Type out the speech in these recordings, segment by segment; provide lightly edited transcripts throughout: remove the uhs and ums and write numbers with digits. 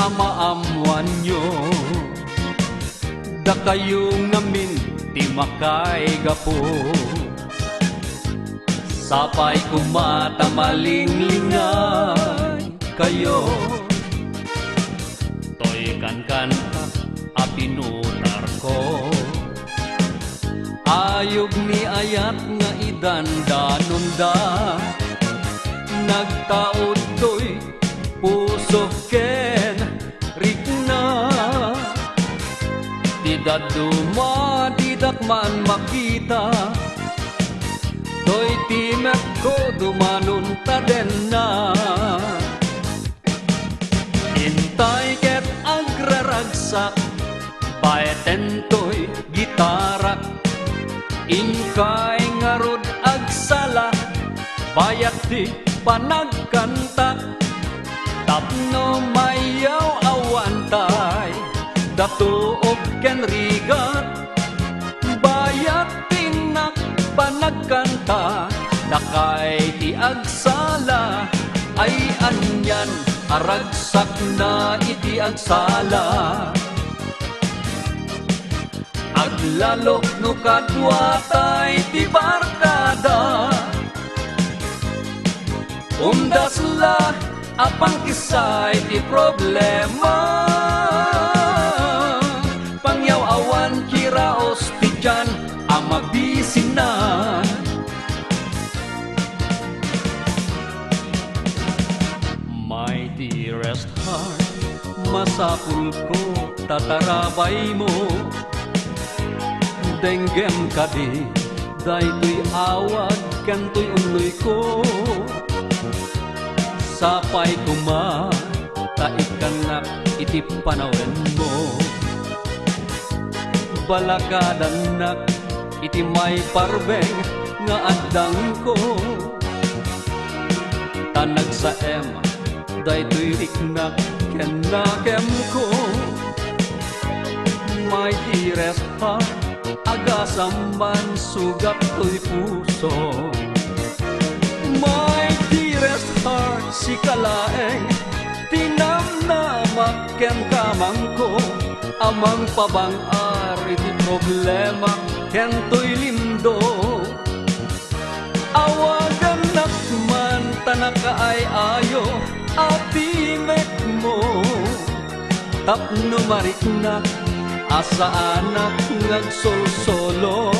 nga maamuan nyo. Da kayo ngamin ti makay gapo. Sapay kumata malinglingay kayo. Toy kan a pinutar ko. Ayog ni ayat nga idandanom da. Nagtaod to'y puso ken rikna. Di daduma, di dakman makita. To'y timek ko dumanon ta den na. Intay ket agraragsak, baeten to'y gitarak. Inkay ngarod agsala, bayat di panagkanta. Tapno mayaw awantay, datuog ken rigat. Bayat tinak panagkanta, nakay ti agsala. Ay anyan, aragsak na iti agsala. Aglalo no kadwatay ti barkada. Umdas la apang kisay ti problema. Pangyaw awan kiraos ti tiyan ang mabisinan. My dearest heart, masapul ko tatarabay mo. Denggem kadi, daytoy awad kantoy uloy ko. Sapay kuma, taikanak iti panawen mo. Balakadanak iti may parbeng nga adang ko. Tanag sa daytoy riknak ken nakem ko. My dearest heart, agasamban sugat to'y puso. My dearest heart, si kalaeng tinamnamak ken kamang ko. Amang pabang-ar iti problema ken to'y lindo. Awagan nakman tanaka ay ayo atimek mo. Tapno mariknak asa anak nagsolsolo.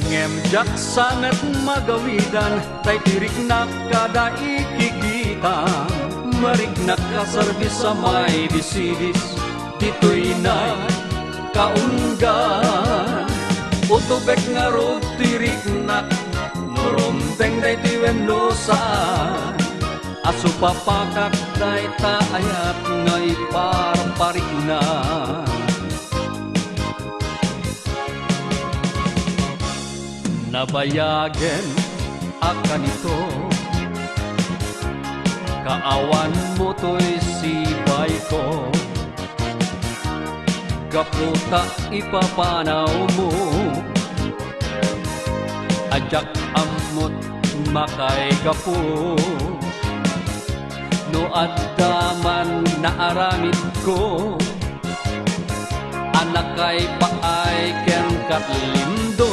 Ngem jaksanet magawidan, tay tiriknak kada ikikita. Mariknak ka sarbis sa may bisidis, dito'y na kaunggan. Utubek nga rod tiriknak, nurumpeng day tiweno saan. Aso papakak day taayat ngay parparik na. Nabayagen akan ito, kaawan mo to'y sibay ko. Gaputa ipapanaw mo, ajak amot makay gapo. No addaman na aramid ko, anak kay paay ken katlindo.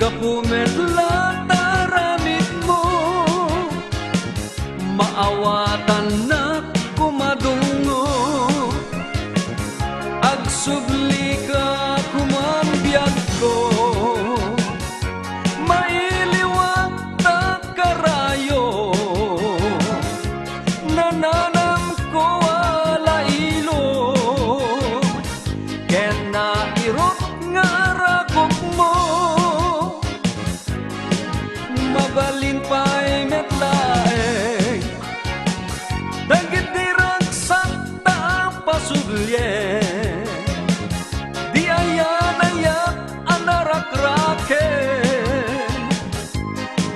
Gapumet lata aramid mo, maawatan na kumadungo. Agsubli ka kumambiyag ko, mailiwag ta karayo. Nananam ko alailo, ken nairot nga rakok mo. Mabalin pa'y metlaeng, dagit diragsak ta pasuglie. Di ayan-ayak anarakraken,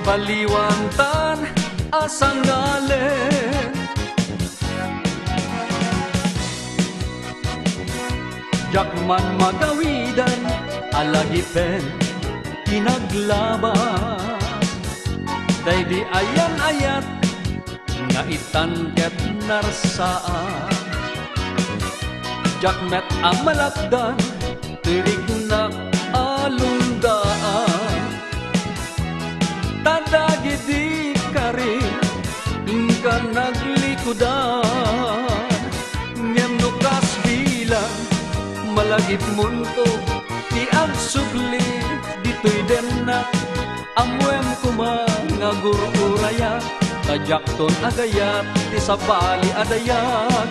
paliwantan asang ngalen. Jakman magawidan alagipen kinaglabas. Day di ayan-ayat nga itan ket narsaan. Jakmet ang malakdan, tirik na alundaan. Tadagi di ka rin, ka naglikudan. Ngem nukas bilang, malagip munto, ti agsugli, dito'y denna. Amwem kumangagururaya, tajakton agayat, ti sabali adayat.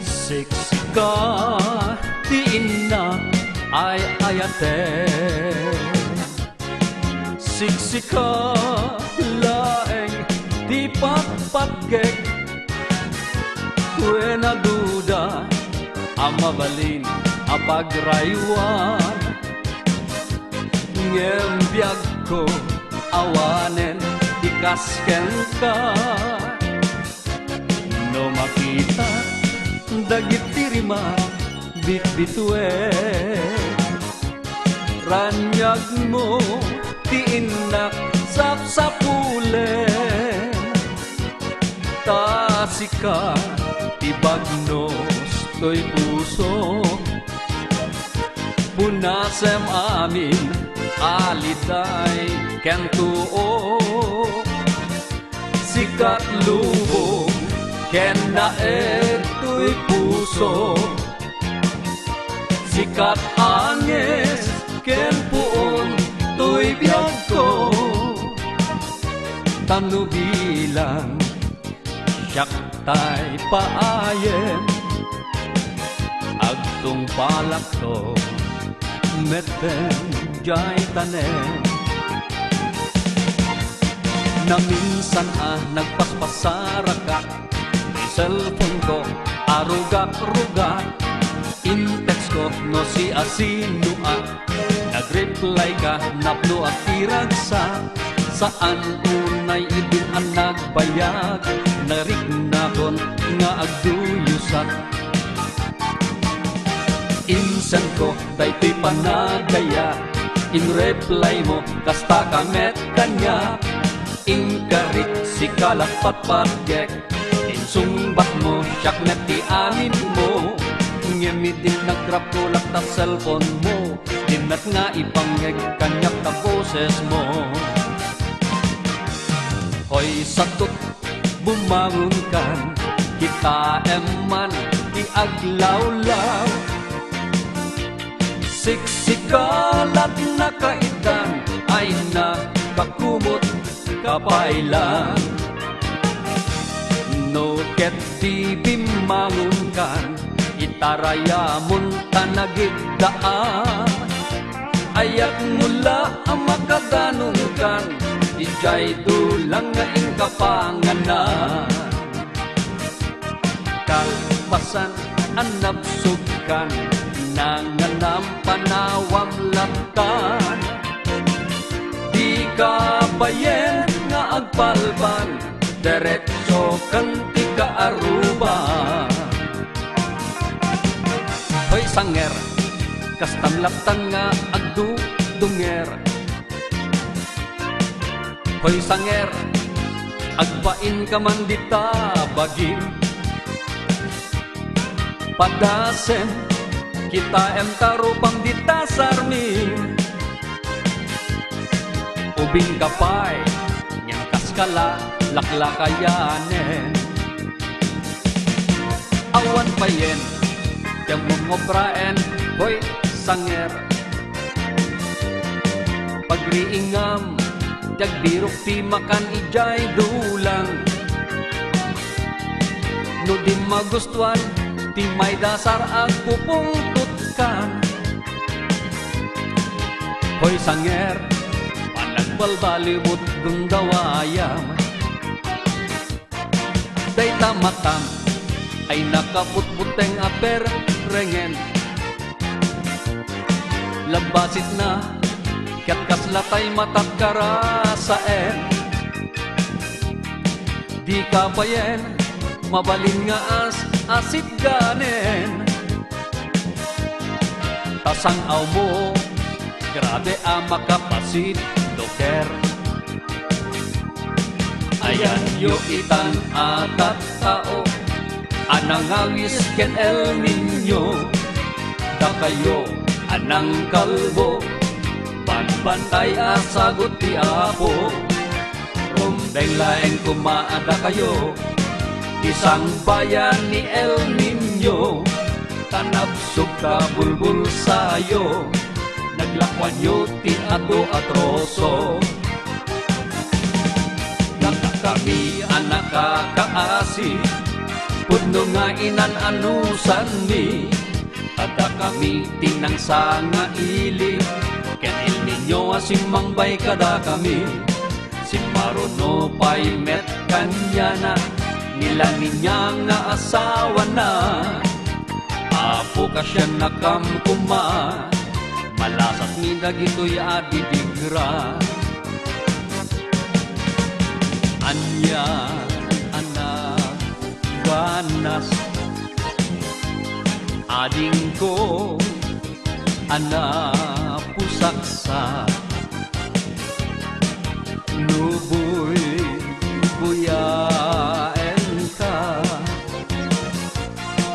Siksika, ti inna, ay ayate. Siksika, laeng, di patpatgek. Kuena duda, amabalin, apagraywan. Ngem biag ko, awanen, ikasken ka. No makita, dagit tirima, bitbitwe. Ranyag mo, tiinak, sapsapulen. Tasika, tibagnos, to'y puso. Punasem amin, aliday, kentuo. Sikat lubong, ken naed, to'y puso. Sikat anges, ken puon, to'y biyag ko. Tanu bilang, siyak tay paayen. Agtung palak to, meten jay tanen. Na minsan nagpaspasarakat, di cellphone ko arugak-rugak. In-text ko no si asinua, nag-reply ka napno at iragsa. Saan unay ibin ang nagbayag, nariknakon nga agduyusak. Insan ko daytoy panagaya, in-reply mo kasta kamet kanya. Ingkarik si kalakpat-patgek, insumbat mo siyak net ti amin mo. Ngemitin nag-grab ko lakta cellphone mo, dinat nga ipangeg kanyak na boses mo. Hoy satot, bumangon kan, kita eman iaglaw-law. Siksikalat na kaitan, ay nakakumot kapailan. No ket di bimangon kan, itaraya mun tanagigdaan. Ayak mula ang makadanong kan, ijay dulang nga ingkapanganan. Kalpasan ang nabsugkan, nanganam panawam laptan. Di ka bayen nga agpalban, diretso kan ti kaaruban. Hoy sanger, kastam laptan nga agdudunger. Hoy sanger, agbain ka man dita bagim. Padasem, kita em tarupang dita sarmin. Ubing kapay, niyang kaskala, laklakayanen. Awan payen, yang mongobraen, hoy sanger. Pagriingam, jagdirok ti makan ijay dulang. No di magustuhan, ti may dasar ang pupungtutkan. Hoy sanger, panagbalbalimot gundawayam. Day tamatam, ay nakaputbuteng aper rengen. Labasit na, kat kaslatay matat karasaen. Di ka bayen, mabalin nga asit ganen. Tasang aw mo, grabe ang makapasit, do pader. Ayan yo itan atat tao, anang awis ken El Nino. Da kayo anang kalbo, banbantay asagot ti Apo. Rumbeng laeng kumaada kayo, isang bayan ni El Nino. Tanabsog ka bulbul sayo, naglakwan yo ti ato atroso. Kami anak kakaasi, pudno nga inananusan mi. Ada kami tinang nga ili, ken El Nino asing mangbay kada kami. Si Maruno pa'y met kanya na, nila niya nga asawa na. Apo ka siya nakamkuma, malasat mi dagito'y adidigra. Anya anak ganas, ading ko anak pusaksa. Nuboy kuyaen ka,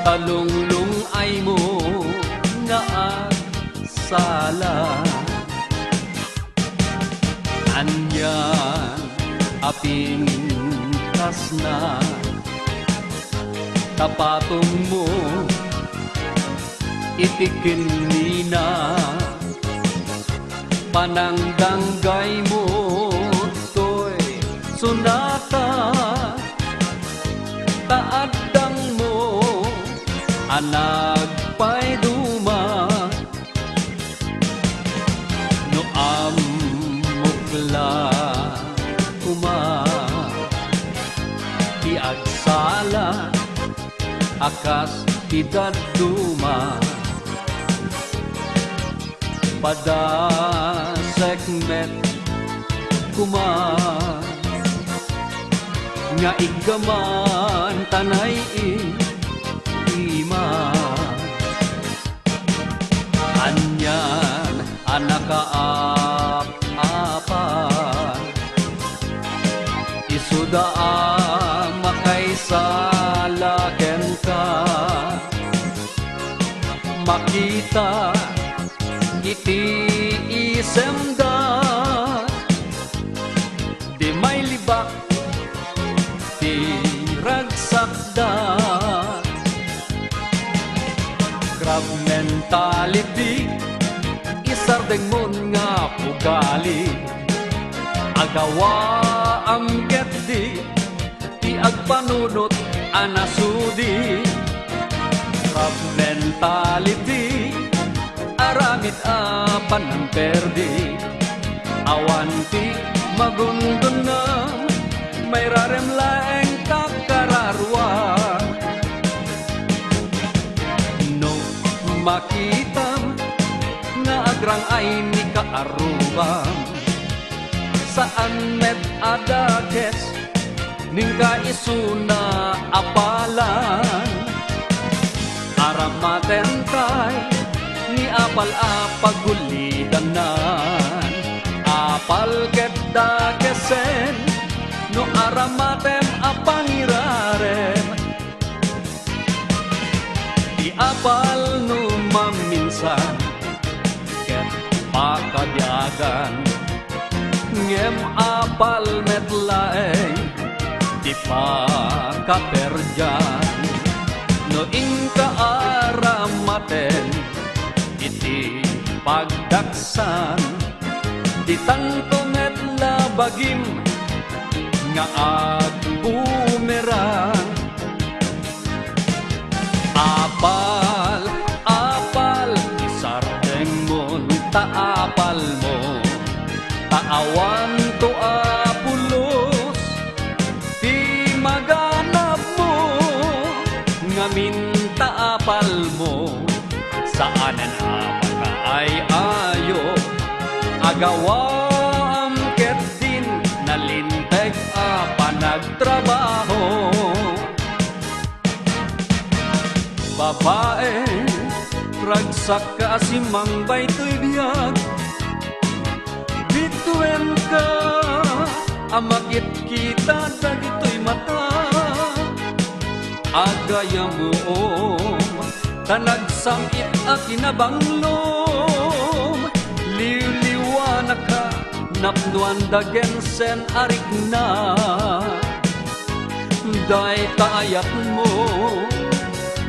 talunglung ay mo nga agsala. Anyan aping kas na, tapatong mo itikin nina. Panangdanggay mo to'y sunata, taadang mo anag pa'y duma. No amukla kuma, ti agsala akas ti daduma. Pada segment kuma, nga igaman tanay ima. Anyan anak kaap-apa, isuda makaisalaken ka. Makita iti isemda, di may libak ti ragsakda. Grab mentality, isardeng mon nga pugali. Agawa am getdi, ti agpanunot anasudi. Grab mentality, aramid apan ng perdi. Awanti magundon na, may raremlaeng kakararwa. No makitam nga agrang ay ni kaarubam, saan met adakes ning kaisuna apalan. Aramaten kay ni apal apagulidanan, apal ket dakesen no aramatem apangirarem. Di apal no maminsan ket pakadyagan, ngem apal metlaeng di pakaperjan. No ingka aramaten iti pagdaksan, di tanto met labagim nga agbumerang. Apal, apal, isardeng mon taapal mo, taawan to apulos, di maganap mo, ngamin taapal mo, saanan mga ay ayo. Agawa am ket din nalinteg apa nagtrabaho. Babae ragsak ka si mangbay to'y biyag, dito Cuenca amakit kita dagitoy mata agaya mo tanagsamit a kinabanglom liwliwana ka napnuan dagen sen arik na day taayat mo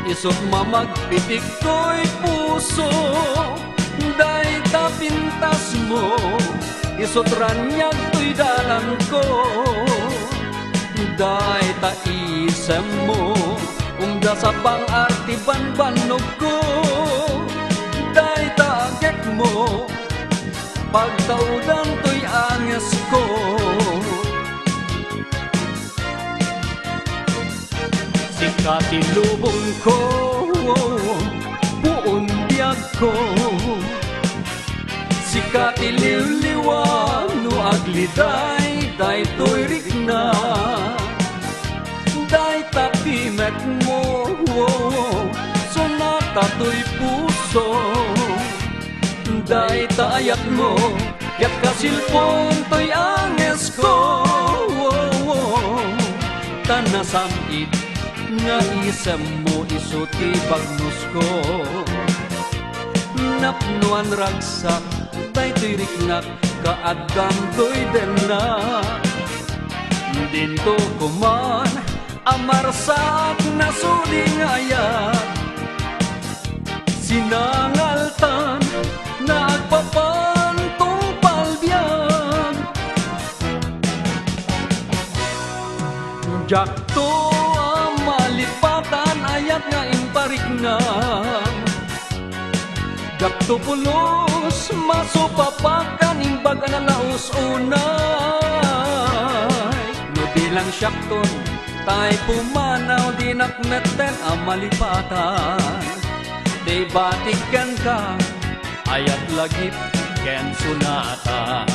isot mamagpitik ko'y puso day tapintas mo isot ranyag to'y dalan ko day taisem mo umda sa pang-artiban banog ko day taagek mo pagtaudan to'y anges ko sikati lubong ko buon biyag ko sikati liwliwan no agliday day to'y rikna day tapimet mo sonata to'y puso day taayat mo yak kasilpon to'y anges ko tanasamit nga isem mo isuti bagnos ko napnuan ragsak day to'y riknak kaagam to'y denna dinto kuman amarsak na suling ayat sinangaltan nagpapantong palbiyan jakto ang malipatan ayat nga impariknan jakto pulos masupapakan imbag na laos unay no bilang syakton tay pumanaw di nakmeten ang malipatan di batikan ka ayat lagip ken sunata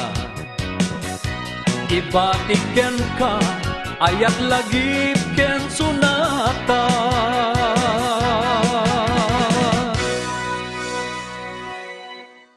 ibatikan ka ayat lagip ken sunata